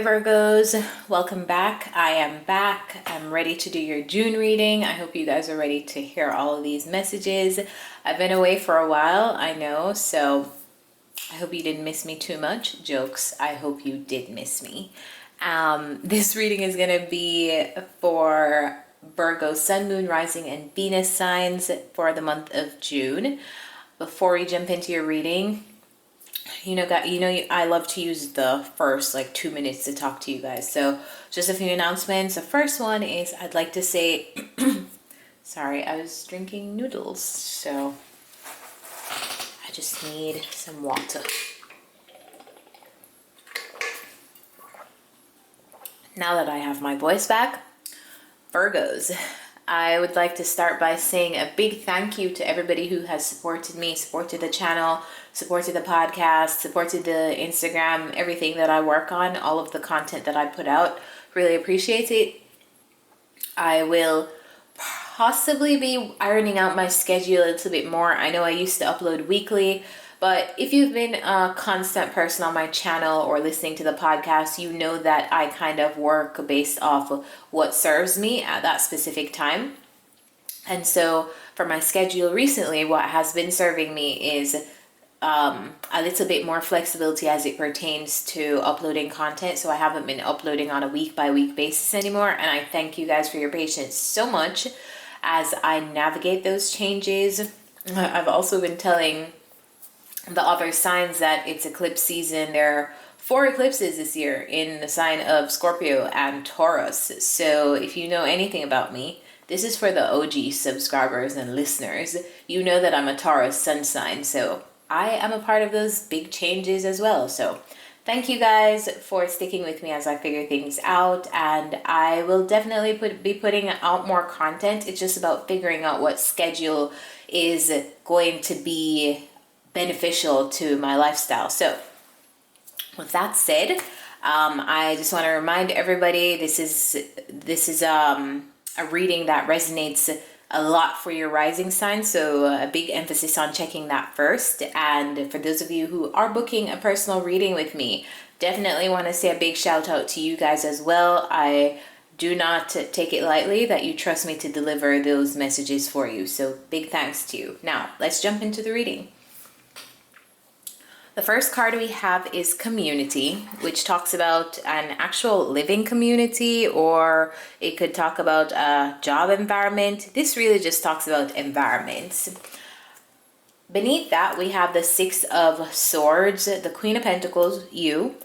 Virgos, welcome back. I am back. I'm ready to do your June reading. I hope you guys are ready to hear all of these messages. I've been away for a while, I know, so I hope you didn't miss me too much. Jokes, I hope you did miss me. This reading is going to be for Virgo, Sun, Moon, Rising, and Venus signs for the month of June. Before we jump into your reading, I love to use the first 2 minutes to talk to you guys. So just a few announcements. The first one is I'd like to say, sorry, I was drinking noodles, so I just need some water. Now that I have my voice back, Virgos, I would like to start by saying a big thank you to everybody who has supported me, supported the channel, supported the podcast, supported the Instagram, everything that I work on, all of the content that I put out. Really appreciate it. I will possibly be ironing out my schedule a little bit more. I know I used to upload weekly, but if you've been a constant person on my channel or listening to the podcast, you know that I kind of work based off of what serves me at that specific time. And so for my schedule recently, what has been serving me is a little bit more flexibility as it pertains to uploading content. So I haven't been uploading on a week-by-week basis anymore. And I thank you guys for your patience so much as I navigate those changes. I've also been telling the other signs that it's eclipse season. There are 4 eclipses this year in the sign of Scorpio and Taurus. So if you know anything about me, this is for the OG subscribers and listeners. You know that I'm a Taurus sun sign, so I am a part of those big changes as well. So thank you guys for sticking with me as I figure things out, and I will definitely be putting out more content. It's just about figuring out what schedule is going to be beneficial to my lifestyle. So with that said, I just want to remind everybody this is a reading that resonates a lot for your rising sign, so a big emphasis on checking that first. And for those of you who are booking a personal reading with me, definitely want to say a big shout out to you guys as well. I do not take it lightly that you trust me to deliver those messages for you, so big thanks to you. Now let's jump into the reading. The first card we have is community, which talks about an actual living community, or it could talk about a job environment. This really just talks about environments. Beneath that, we have the 6 of Swords, the Queen of Pentacles, you,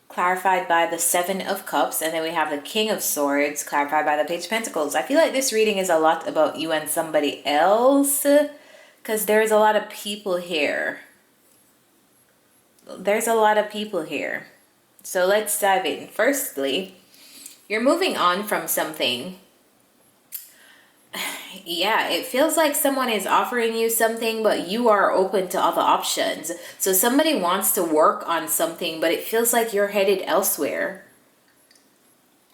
clarified by the 7 of Cups, and then we have the King of Swords, clarified by the Page of Pentacles. I feel like this reading is a lot about you and somebody else, because there's a lot of people here. There's a lot of people here. So let's dive in. Firstly, you're moving on from something. Yeah, it feels like someone is offering you something, but you are open to other options. So somebody wants to work on something, but it feels like you're headed elsewhere.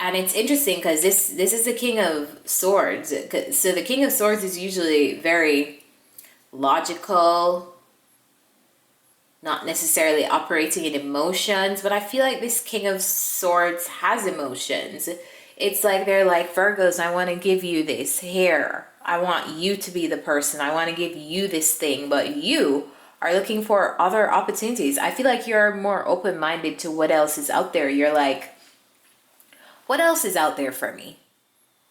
And it's interesting because this is the King of Swords. So the King of Swords is usually very logical, not necessarily operating in emotions, but I feel like this King of Swords has emotions. It's like they're like, Virgos, I want to give you this here. I want you to be the person. I want to give you this thing, but you are looking for other opportunities. I feel like you're more open-minded to what else is out there. You're like, what else is out there for me?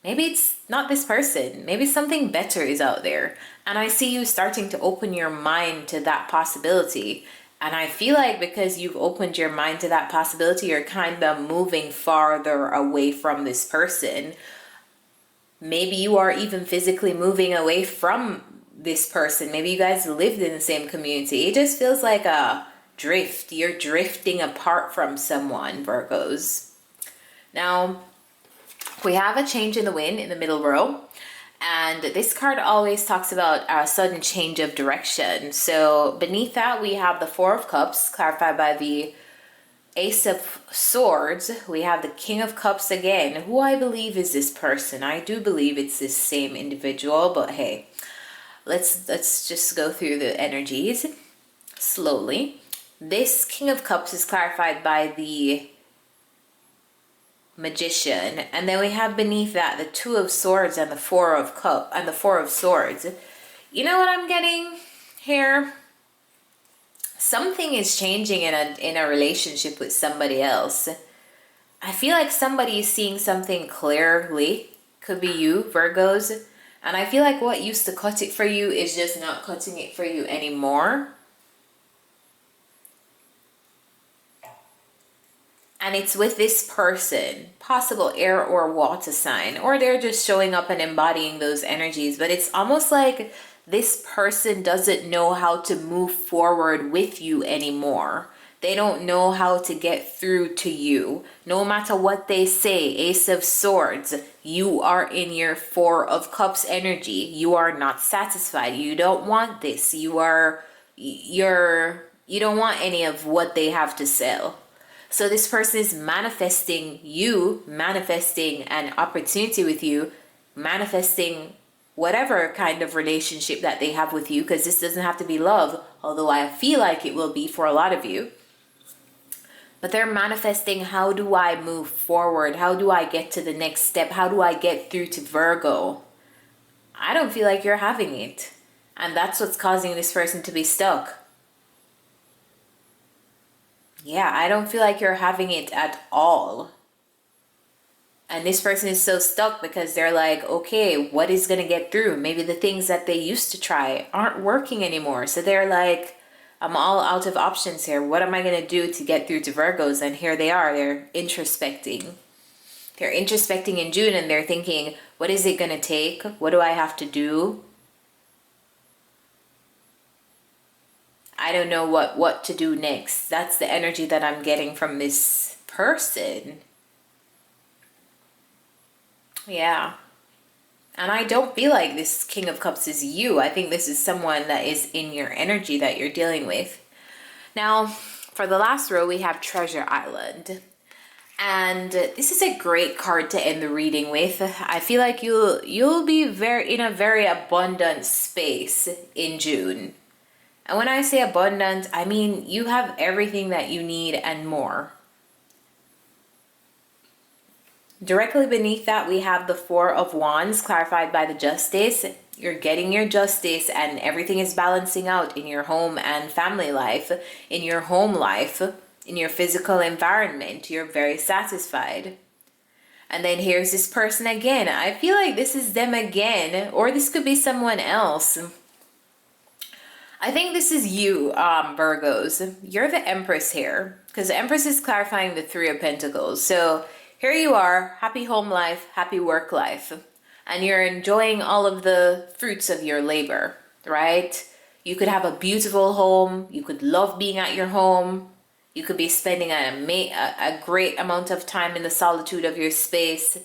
Maybe it's not this person. Maybe something better is out there. And I see you starting to open your mind to that possibility. And I feel like because you've opened your mind to that possibility, you're kind of moving farther away from this person. Maybe you are even physically moving away from this person. Maybe you guys lived in the same community. It just feels like a drift. You're drifting apart from someone, Virgos. Now, we have a change in the wind in the middle row. And this card always talks about a sudden change of direction. So beneath that, we have the 4 of Cups, clarified by the Ace of Swords. We have the King of Cups again. Who I believe is this person. I do believe it's this same individual, but hey, let's just go through the energies slowly. This King of Cups is clarified by the Magician, and then we have beneath that the Two of Swords and the Four of Swords. You know what I'm getting here? Something is changing in a relationship with somebody else. I feel like somebody is seeing something clearly. Could be you, Virgos. And I feel like what used to cut it for you is just not cutting it for you anymore. And it's with this person, possible air or water sign, or they're just showing up and embodying those energies. But it's almost like this person doesn't know how to move forward with you anymore. They don't know how to get through to you. No matter what they say, Ace of Swords, you are in your Four of Cups energy. You are not satisfied. You don't want this. You don't want any of what they have to sell. So this person is manifesting you, manifesting an opportunity with you, manifesting whatever kind of relationship that they have with you, because this doesn't have to be love, although I feel like it will be for a lot of you. But they're manifesting, how do I move forward? How do I get to the next step? How do I get through to Virgo? I don't feel like you're having it. And that's what's causing this person to be stuck. Yeah, I don't feel like you're having it at all. And this person is so stuck because they're like, okay, what is going to get through? Maybe the things that they used to try aren't working anymore. So they're like, I'm all out of options here. What am I going to do to get through to Virgos? And here they are. They're introspecting. They're introspecting in June and they're thinking, what is it going to take? What do I have to do? I don't know what to do next. That's the energy that I'm getting from this person. Yeah. And I don't feel like this King of Cups is you. I think this is someone that is in your energy that you're dealing with. Now, for the last row, we have Treasure Island. And this is a great card to end the reading with. I feel like you'll be in a very abundant space in June. And when I say abundant, I mean you have everything that you need and more. Directly beneath that, we have the Four of Wands, clarified by the Justice. You're getting your justice and everything is balancing out in your home and family life, in your home life, in your physical environment. You're very satisfied. And then here's this person again. I feel like this is them again, or this could be someone else. I think this is you, Virgos. You're the Empress here, because the Empress is clarifying the Three of Pentacles. So here you are, happy home life, happy work life, and you're enjoying all of the fruits of your labor, right? You could have a beautiful home. You could love being at your home. You could be spending a great amount of time in the solitude of your space.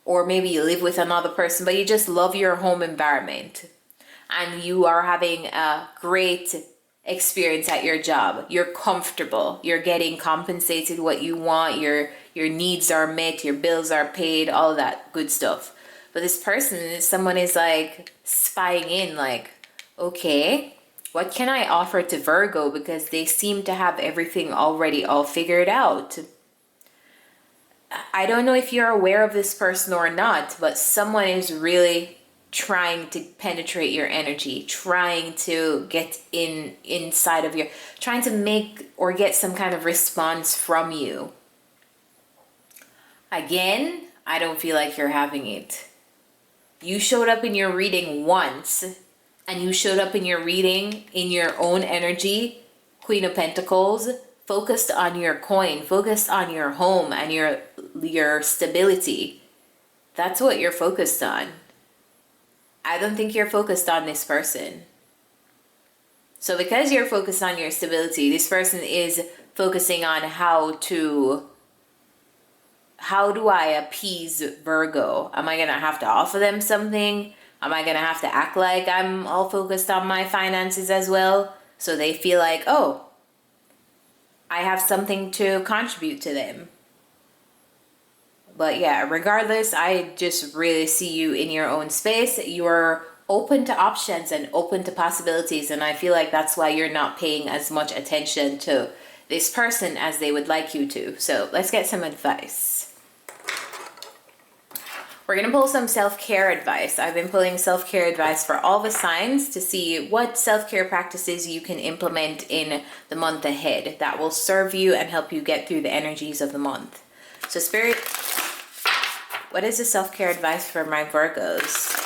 Or maybe you live with another person, but you just love your home environment. And you are having a great experience at your job. You're comfortable. You're getting compensated what you want. Your needs are met. Your bills are paid. All of that good stuff. But this person, someone is like spying in, like, okay, what can I offer to Virgo? Because they seem to have everything already all figured out. I don't know if you're aware of this person or not, but someone is really trying to penetrate your energy, trying to get inside of your, trying to make or get some kind of response from you. Again, I don't feel like you're having it. You showed up in your reading once, and you showed up in your reading in your own energy, Queen of Pentacles, focused on your coin, focused on your home and your stability. That's what you're focused on. I don't think you're focused on this person. So because you're focused on your stability, this person is focusing on how do I appease Virgo? Am I going to have to offer them something? Am I going to have to act like I'm all focused on my finances as well? So they feel like, oh, I have something to contribute to them. But yeah, regardless, I just really see you in your own space. You're open to options and open to possibilities. And I feel like that's why you're not paying as much attention to this person as they would like you to. So let's get some advice. We're going to pull some self-care advice. I've been pulling self-care advice for all the signs to see what self-care practices you can implement in the month ahead that will serve you and help you get through the energies of the month. So Spirit, what is the self-care advice for my Virgos?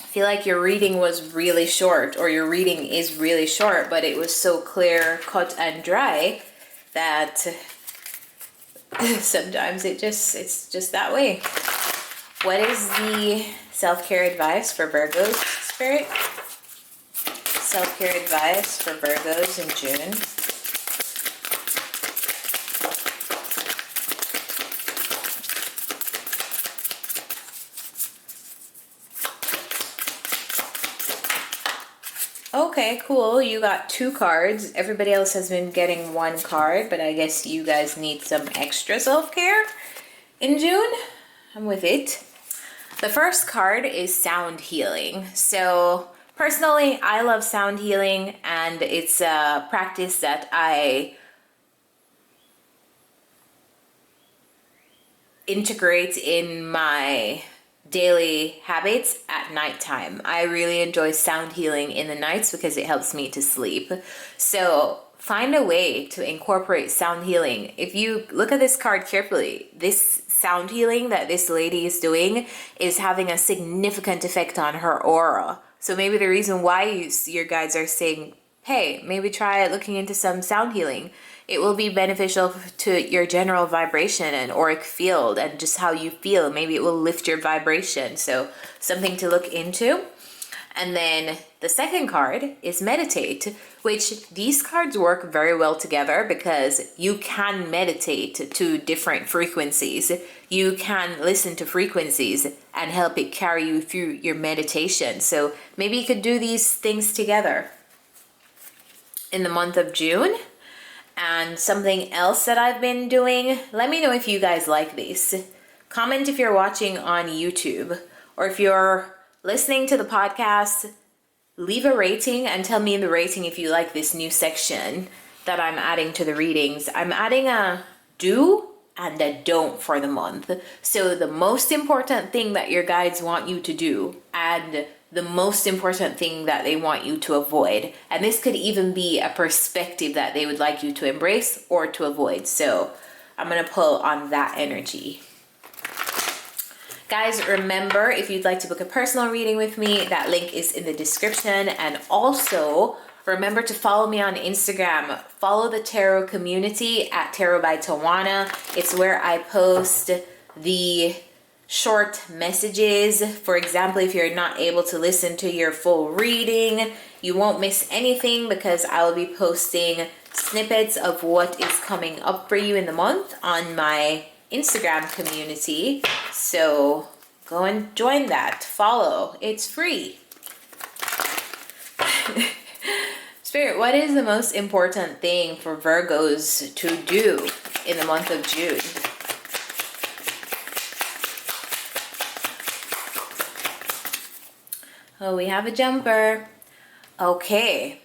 I feel like your reading was really short, or your reading is really short, but it was so clear, cut and dry that sometimes it's just that way. What is the self-care advice for Virgos, Spirit? Self-care advice for Virgos in June. Okay, cool. You got 2 cards. Everybody else has been getting 1 card, but I guess you guys need some extra self-care in June. I'm with it. The first card is sound healing. So personally, I love sound healing, and it's a practice that I integrate in my daily habits at nighttime. I really enjoy sound healing in the nights because it helps me to sleep. So find a way to incorporate sound healing. If you look at this card carefully, this sound healing that this lady is doing is having a significant effect on her aura. So maybe the reason why your guides are saying, hey, maybe try looking into some sound healing. It will be beneficial to your general vibration and auric field and just how you feel. Maybe it will lift your vibration. So something to look into. And then the second card is meditate, which these cards work very well together because you can meditate to different frequencies. You can listen to frequencies and help it carry you through your meditation. So maybe you could do these things together in the month of June. And something else that I've been doing, let me know if you guys like this. Comment if you're watching on YouTube, or if you're listening to the podcast, leave a rating and tell me in the rating if you like this new section that I'm adding to the readings. I'm adding a do and a don't for the month. So the most important thing that your guides want you to do, and the most important thing that they want you to avoid. And this could even be a perspective that they would like you to embrace or to avoid. So I'm going to pull on that energy. Guys, remember, if you'd like to book a personal reading with me, that link is in the description. And also, remember to follow me on Instagram. Follow the tarot community at Tarot by Tawana. It's where I post the short messages. For example, if you're not able to listen to your full reading, you won't miss anything because I will be posting snippets of what is coming up for you in the month on my Instagram community. So go and join that. Follow. It's free. Spirit, what is the most important thing for Virgos to do in the month of June? Oh, we have a jumper. Okay.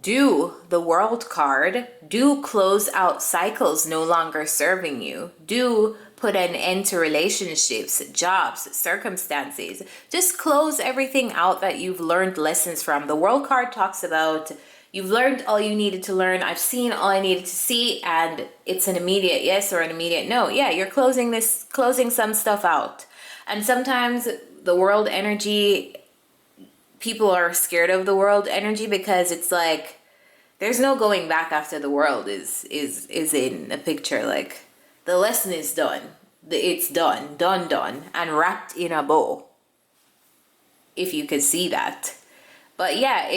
Do the World card. Do close out cycles no longer serving you. Do put an end to relationships, jobs, circumstances. Just close everything out that you've learned lessons from. The World card talks about you've learned all you needed to learn. I've seen all I needed to see, and it's an immediate yes or an immediate no. Yeah, you're closing some stuff out. And sometimes the World energy, people are scared of the World energy because it's like there's no going back after the World is in a picture. Like the lesson is done. It's done, and wrapped in a bow. If you could see that. But yeah,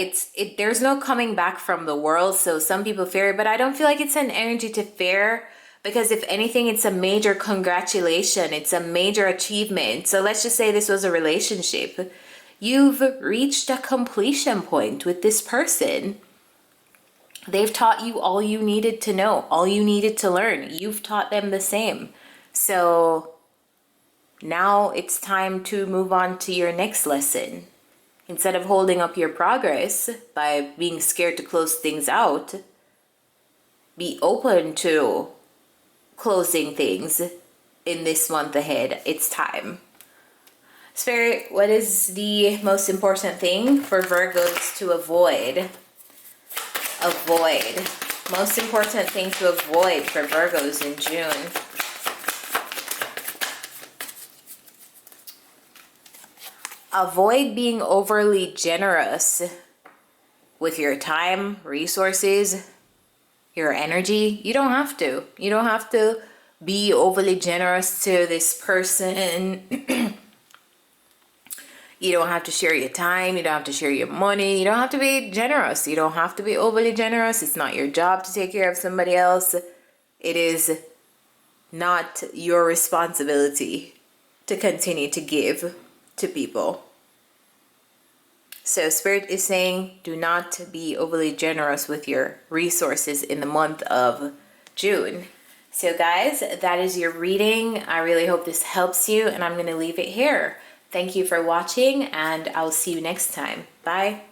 there's no coming back from the World. So some people fear it, but I don't feel like it's an energy to fear, because if anything, it's a major congratulation. It's a major achievement. So let's just say this was a relationship. You've reached a completion point with this person. They've taught you all you needed to know, all you needed to learn. You've taught them the same. So Now it's time to move on to your next lesson. Instead of holding up your progress by being scared to close things out, be open to closing things in this month ahead. It's time. Spirit, what is the most important thing for Virgos to avoid? Most important thing to avoid for Virgos in June. Avoid being overly generous with your time, resources, your energy. You don't have to. You don't have to be overly generous to this person. You don't have to share your time. You don't have to share your money. You don't have to be generous. You don't have to be overly generous. It's not your job to take care of somebody else. It is not your responsibility to continue to give to people. So Spirit is saying, do not be overly generous with your resources in the month of June. So guys, that is your reading. I really hope this helps you, and I'm going to leave it here. Thank you for watching, and I'll see you next time. Bye.